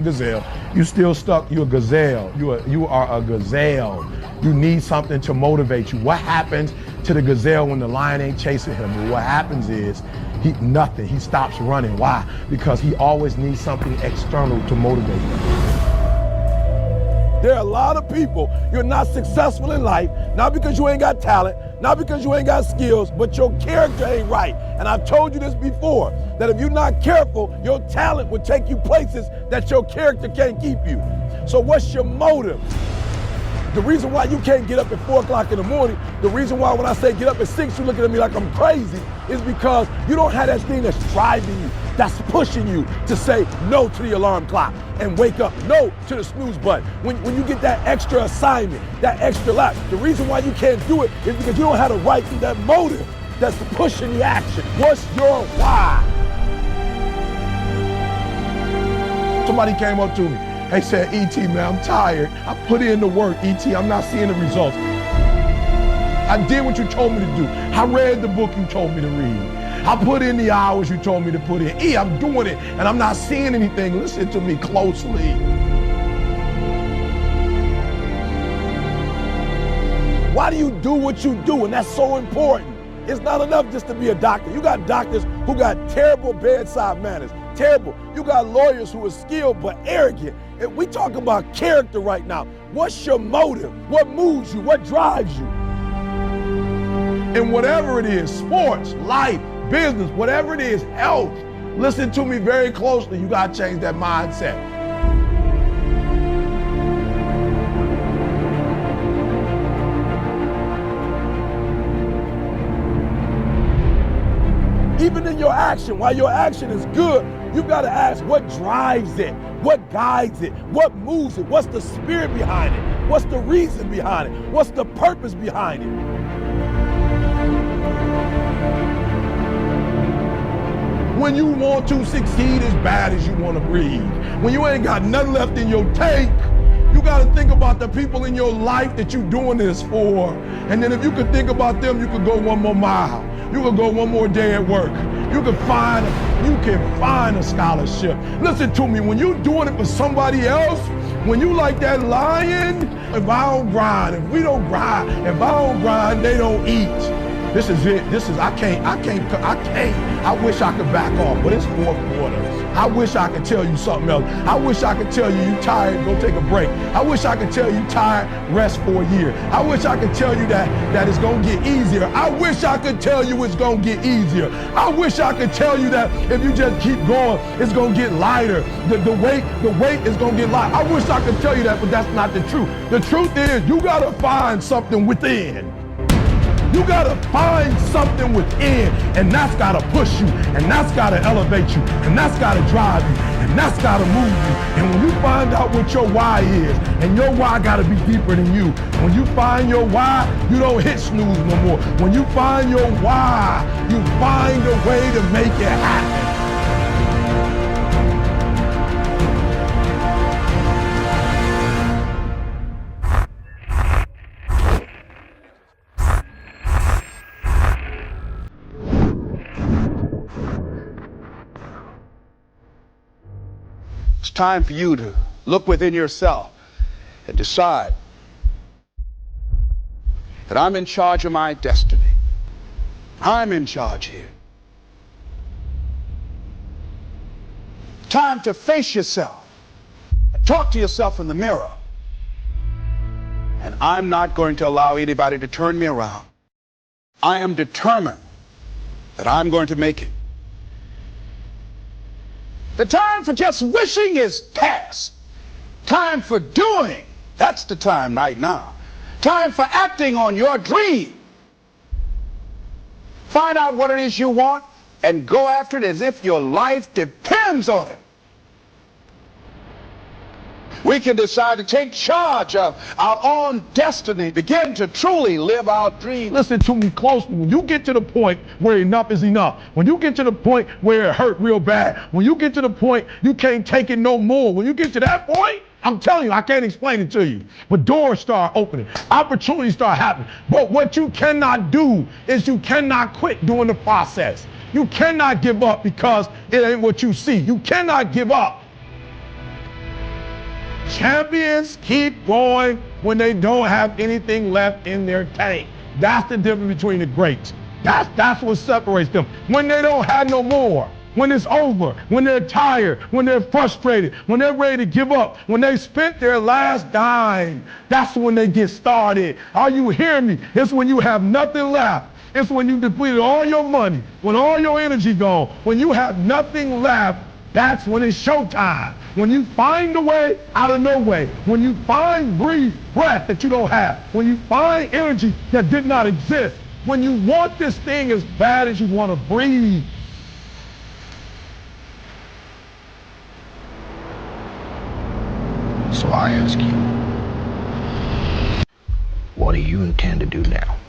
Gazelle. You still stuck. You're a gazelle. You are a gazelle. You need something to motivate you. What happens to the gazelle when the lion ain't chasing him? Well, what happens is nothing. He stops running. Why? Because he always needs something external to motivate him. There are a lot of people, you're not successful in life, not because you ain't got talent, not because you ain't got skills, but your character ain't right. And I've told you this before, that if you're not careful, your talent will take you places that your character can't keep you. So what's your motive? The reason why you can't get up at 4 o'clock in the morning, the reason why when I say get up at 6, you're looking at me like I'm crazy, is because you don't have that thing that's driving you, that's pushing you to say no to the alarm clock and wake up, no to the snooze button. When you get that extra assignment, that extra lap, the reason why you can't do it is because you don't have the right, that motive that's pushing the action. What's your why? Somebody came up to me. They said, E.T., man, I'm tired. I put in the work, E.T., I'm not seeing the results. I did what you told me to do. I read the book you told me to read. I put in the hours you told me to put in. I'm doing it, and I'm not seeing anything. Listen to me closely. Why do you do what you do? And that's so important. It's not enough just to be a doctor. You got doctors who got terrible bedside manners. Terrible. You got lawyers who are skilled but arrogant. And we talk about character right now. What's your motive? What moves you? What drives you? And whatever it is, sports, life, business, whatever it is, health, listen to me very closely. You got to change that mindset. Even in your action, while your action is good, you've got to ask what drives it, what guides it, what moves it, what's the spirit behind it, what's the reason behind it, what's the purpose behind it. When you want to succeed as bad as you want to breathe, when you ain't got nothing left in your tank, you got to think about the people in your life that you're doing this for. And then if you could think about them, you could go one more mile. You could go one more day at work. You can find a scholarship. Listen to me, when you're doing it for somebody else, when you like that lion, if I don't grind, if we don't grind, if I don't grind, they don't eat. This is it. I can't. I wish I could back off, but it's fourth quarter. I wish I could tell you something else. I wish I could tell you tired, go take a break. I wish I could tell you tired, rest for a year. I wish I could tell you that it's gonna get easier. I wish I could tell you it's gonna get easier. I wish I could tell you that if you just keep going, it's gonna get lighter. The weight is gonna get lighter. I wish I could tell you that, but that's not the truth. The truth is you gotta find something within. You gotta find something within, and that's gotta push you, and that's gotta elevate you, and that's gotta drive you, and that's gotta move you. And when you find out what your why is, and your why gotta be deeper than you, when you find your why, you don't hit snooze no more. When you find your why, you find a way to make it happen. It's time for you to look within yourself and decide that I'm in charge of my destiny. I'm in charge here. Time to face yourself and talk to yourself in the mirror. And I'm not going to allow anybody to turn me around. I am determined that I'm going to make it. The time for just wishing is past. Time for doing, that's the time right now. Time for acting on your dream. Find out what it is you want and go after it as if your life depends on it. We can decide to take charge of our own destiny, begin to truly live our dreams. Listen to me closely. When you get to the point where enough is enough, when you get to the point where it hurt real bad, when you get to the point you can't take it no more, when you get to that point, I'm telling you, I can't explain it to you, but doors start opening, opportunities start happening. But what you cannot do is you cannot quit during the process. You cannot give up because it ain't what you see. You cannot give up. Champions keep going when they don't have anything left in their tank. That's the difference between the greats. That's what separates them. When they don't have no more, when it's over, when they're tired, when they're frustrated, when they're ready to give up, when they spent their last dime, that's when they get started. Are you hearing me? It's when you have nothing left. It's when you depleted all your money, when all your energy gone, when you have nothing left. That's when it's showtime. When you find a way out of no way. When you find breath that you don't have. When you find energy that did not exist. When you want this thing as bad as you want to breathe. So I ask you, what do you intend to do now?